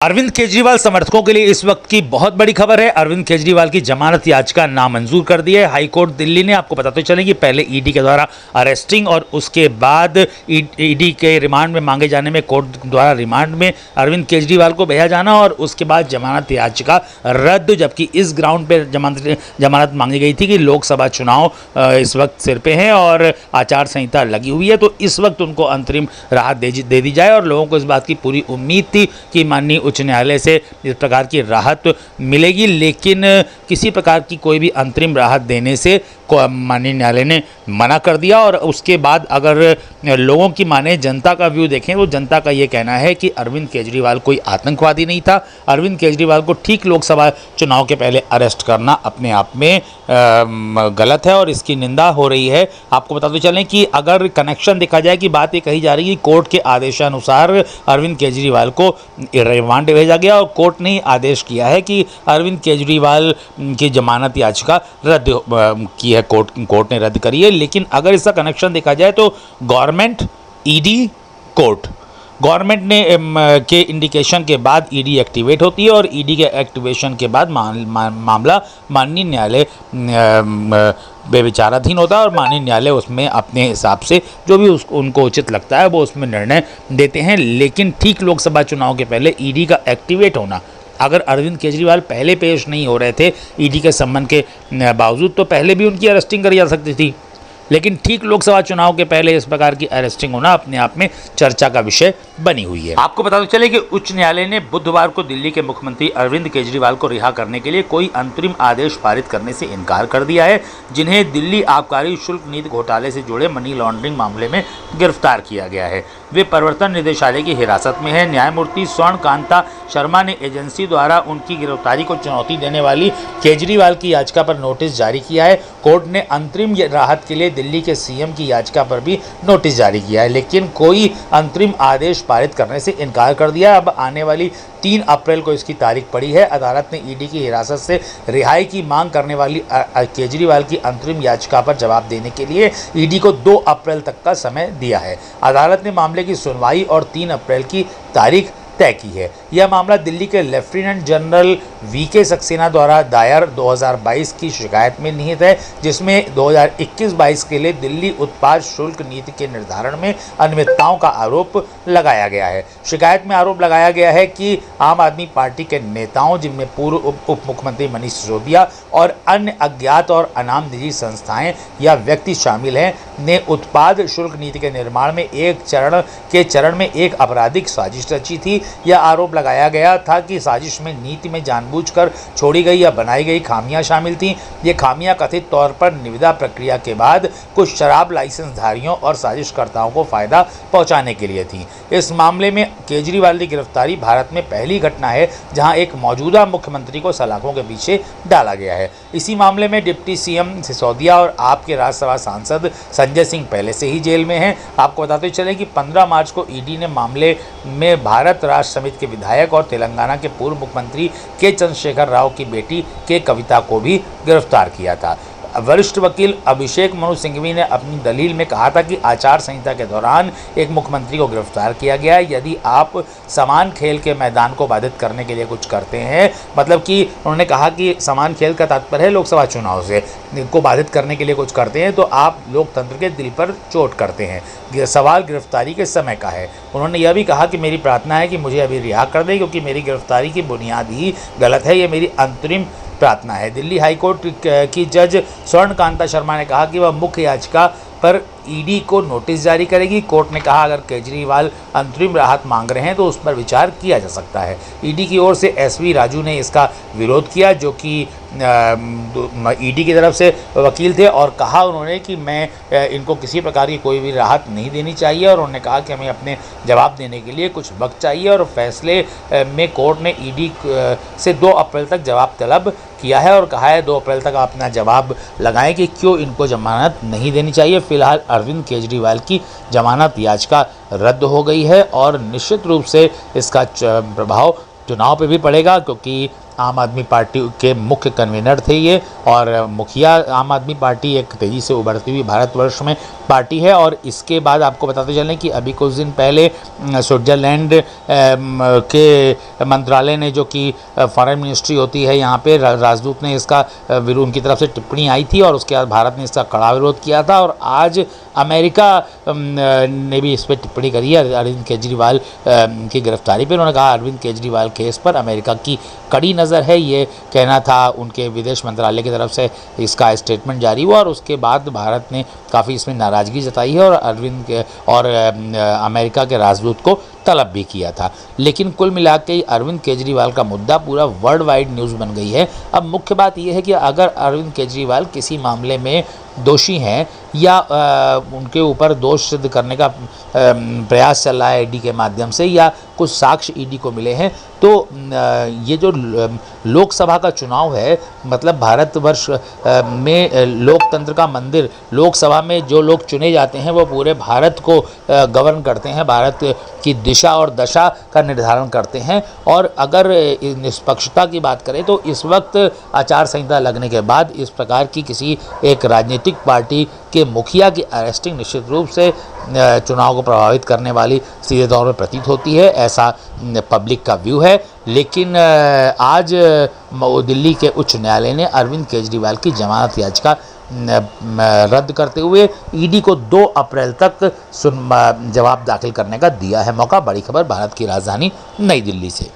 अरविंद केजरीवाल समर्थकों के लिए इस वक्त की बहुत बड़ी खबर है। अरविंद केजरीवाल की जमानत याचिका नामंजूर कर दी है हाईकोर्ट दिल्ली ने। आपको बताते चलें कि पहले ईडी के द्वारा अरेस्टिंग और उसके बाद ईडी के रिमांड में मांगे जाने में कोर्ट द्वारा रिमांड में अरविंद केजरीवाल को भेजा जाना और उसके बाद जमानत याचिका रद्द, जबकि इस ग्राउंड पर जमानत मांगी गई थी कि लोकसभा चुनाव इस वक्त सिर पे हैं और आचार संहिता लगी हुई है, तो इस वक्त उनको अंतरिम राहत दे दी जाए। और लोगों को इस बात की पूरी उम्मीद थी कि माननीय उच्च न्यायालय से इस प्रकार की राहत मिलेगी, लेकिन किसी प्रकार की कोई भी अंतरिम राहत देने से माननीय न्यायालय ने मना कर दिया। और उसके बाद अगर लोगों की माने, जनता का व्यू देखें तो जनता का ये कहना है कि अरविंद केजरीवाल कोई आतंकवादी नहीं था। अरविंद केजरीवाल को ठीक लोकसभा चुनाव के पहले अरेस्ट करना अपने आप में गलत है और इसकी निंदा हो रही है। आपको बताते चलें कि अगर कनेक्शन देखा जाए कि बात ये कही जा रही है कि कोर्ट के आदेशानुसार अरविंद केजरीवाल को रिमांड भेजा गया और कोर्ट ने आदेश किया है कि अरविंद केजरीवाल की जमानत याचिका रद्द की है, कोर्ट ने रद्द करी है। लेकिन अगर इसका कनेक्शन देखा जाए तो गवर्नमेंट, ईडी, कोर्ट, गवर्नमेंट ने के इंडिकेशन के बाद ईडी एक्टिवेट होती है और ईडी के एक्टिवेशन के बाद मामला माननीय न्यायालय बेविचाराधीन होता है और माननीय न्यायालय उसमें अपने हिसाब से जो भी उनको उचित लगता है वो उसमें निर्णय देते हैं। लेकिन ठीक लोकसभा चुनाव के पहले ईडी का एक्टिवेट होना, अगर अरविंद केजरीवाल पहले पेश नहीं हो रहे थे ईडी के सम्मन के बावजूद, तो पहले भी उनकी अरेस्टिंग करी जा सकती थी। लेकिन ठीक लोकसभा चुनाव के पहले इस प्रकार की अरेस्टिंग होना अपने आप में चर्चा का विषय बनी हुई है। आपको पता चले कि उच्च न्यायालय ने बुधवार को दिल्ली के मुख्यमंत्री अरविंद केजरीवाल को रिहा करने के लिए कोई अंतरिम आदेश पारित करने से इनकार कर दिया है, जिन्हें दिल्ली आबकारी शुल्क नीति घोटाले से जुड़े मनी लॉन्ड्रिंग मामले में गिरफ्तार किया गया है। वे प्रवर्तन निदेशालय की हिरासत में है। न्यायमूर्ति स्वर्ण कांता शर्मा ने एजेंसी द्वारा उनकी गिरफ्तारी को चुनौती देने वाली केजरीवाल की याचिका पर नोटिस जारी किया है। कोर्ट ने अंतरिम राहत के लिए दिल्ली के सीएम की याचिका पर भी नोटिस जारी किया है, लेकिन कोई अंतरिम आदेश पारित करने से इनकार कर दिया। अब आने वाली 3 अप्रैल को इसकी तारीख पड़ी है। अदालत ने ईडी की हिरासत से रिहाई की मांग करने वाली केजरीवाल की अंतरिम याचिका पर जवाब देने के लिए ईडी को 2 अप्रैल तक का समय दिया है। अदालत ने मामले की सुनवाई और 3 अप्रैल की तारीख तय की है। यह मामला दिल्ली के लेफ्टिनेंट जनरल वीके सक्सेना द्वारा दायर 2022 की शिकायत में निहित है, जिसमें 2021-22 के लिए दिल्ली उत्पाद शुल्क नीति के निर्धारण में अनियमितताओं का आरोप लगाया गया है। शिकायत में आरोप लगाया गया है कि आम आदमी पार्टी के नेताओं, जिनमें पूर्व उप मुख्यमंत्री मनीष सिसोदिया और अन्य अज्ञात और अनाम निजी संस्थाएं या व्यक्ति शामिल हैं, ने उत्पाद शुल्क नीति के निर्माण में एक चरण में एक आपराधिक साजिश रची थी। यह आरोप लगाया गया था कि साजिश में नीति में जानबूझकर छोड़ी गई या बनाई गई खामियां शामिल थीं। ये खामियां कथित तौर पर निविदा प्रक्रिया के बाद कुछ शराब लाइसेंसधारियों और साजिशकर्ताओं को फायदा पहुंचाने के लिए थी। इस मामले में केजरीवाल की गिरफ्तारी भारत में पहली घटना है जहां एक मौजूदा मुख्यमंत्री को सलाखों के पीछे डाला गया है। इसी मामले में डिप्टी सीएम सिसोदिया और आपके राज्यसभा सांसद संजय सिंह पहले से ही जेल में हैं। आपको बताते चले कि 15 मार्च को ईडी ने मामले में भारत राष्ट्र समिति के विधायक और तेलंगाना के पूर्व मुख्यमंत्री के चंद्रशेखर राव की बेटी के कविता को भी गिरफ्तार किया था। वरिष्ठ वकील अभिषेक मनु सिंघवी ने अपनी दलील में कहा था कि आचार संहिता के दौरान एक मुख्यमंत्री को गिरफ्तार किया गया है। यदि आप समान खेल के मैदान को बाधित करने के लिए कुछ करते हैं, मतलब कि उन्होंने कहा कि समान खेल का तात्पर्य है लोकसभा चुनाव से को बाधित करने के लिए कुछ करते हैं, तो आप लोकतंत्र के दिल पर चोट करते हैं। सवाल गिरफ्तारी के समय का है। उन्होंने यह भी कहा कि मेरी प्रार्थना है कि मुझे अभी रिहा कर दें, क्योंकि मेरी गिरफ्तारी की बुनियाद ही गलत है। ये मेरी अंतरिम प्रार्थना है। दिल्ली हाईकोर्ट की जज स्वर्ण कांता शर्मा ने कहा कि वह मुख्य याचिका पर ईडी को नोटिस जारी करेगी। कोर्ट ने कहा अगर केजरीवाल अंतरिम राहत मांग रहे हैं तो उस पर विचार किया जा सकता है। ईडी की ओर से एसवी राजू ने इसका विरोध किया, जो कि ईडी की तरफ से वकील थे, और कहा उन्होंने कि मैं इनको किसी प्रकार की कोई भी राहत नहीं देनी चाहिए और उन्होंने कहा कि हमें अपने जवाब देने के लिए कुछ वक्त चाहिए। और फैसले में कोर्ट ने ईडी से 2 अप्रैल तक जवाब तलब किया है और कहा है 2 अप्रैल तक आप अपना जवाब लगाएं कि क्यों इनको जमानत नहीं देनी चाहिए। फिलहाल अरविंद केजरीवाल की जमानत याचिका रद्द हो गई है और निश्चित रूप से इसका प्रभाव चुनाव पे भी पड़ेगा, क्योंकि आम आदमी पार्टी के मुख्य कन्वीनर थे ये, और मुखिया आम आदमी पार्टी एक तेज़ी से उभरती हुई भारतवर्ष में पार्टी है। और इसके बाद आपको बताते चलें कि अभी कुछ दिन पहले स्विट्ज़रलैंड के मंत्रालय ने, जो कि फॉरेन मिनिस्ट्री होती है यहाँ पे, राजदूत ने इसका विरोध, उनकी तरफ से टिप्पणी आई थी और उसके बाद भारत ने इसका कड़ा विरोध किया था। और आज अमेरिका ने भी इस पर टिप्पणी करी है अरविंद केजरीवाल की गिरफ्तारी पर। उन्होंने कहा अरविंद केजरीवाल केस पर अमेरिका की कड़ी नज़र है, ये कहना था उनके विदेश मंत्रालय की तरफ से। इसका स्टेटमेंट जारी हुआ और उसके बाद भारत ने काफ़ी इसमें नाराज़गी जताई है और अमेरिका के राजदूत को तलब भी किया था। लेकिन कुल मिला के अरविंद केजरीवाल का मुद्दा पूरा वर्ल्ड वाइड न्यूज़ बन गई है। अब मुख्य बात यह है कि अगर अरविंद केजरीवाल किसी मामले में दोषी हैं या उनके ऊपर दोष सिद्ध करने का प्रयास चल रहा है ईडी के माध्यम से, या कुछ साक्ष्य ईडी को मिले हैं, तो ये जो लोकसभा का चुनाव है, मतलब भारतवर्ष में लोकतंत्र का मंदिर, लोकसभा में जो लोग चुने जाते हैं वो पूरे भारत को गवर्न करते हैं, भारत की दिशा और दशा का निर्धारण करते हैं। और अगर निष्पक्षता की बात करें तो इस वक्त आचार संहिता लगने के बाद इस प्रकार की किसी एक राजनीतिक पार्टी के मुखिया की अरेस्टिंग निश्चित रूप से चुनाव को प्रभावित करने वाली सीधे तौर पर प्रतीत होती है, ऐसा पब्लिक का व्यू है। लेकिन आज दिल्ली के उच्च न्यायालय ने अरविंद केजरीवाल की जमानत याचिका रद्द करते हुए ईडी को 2 अप्रैल तक जवाब दाखिल करने का दिया है मौका। बड़ी खबर भारत की राजधानी नई दिल्ली से।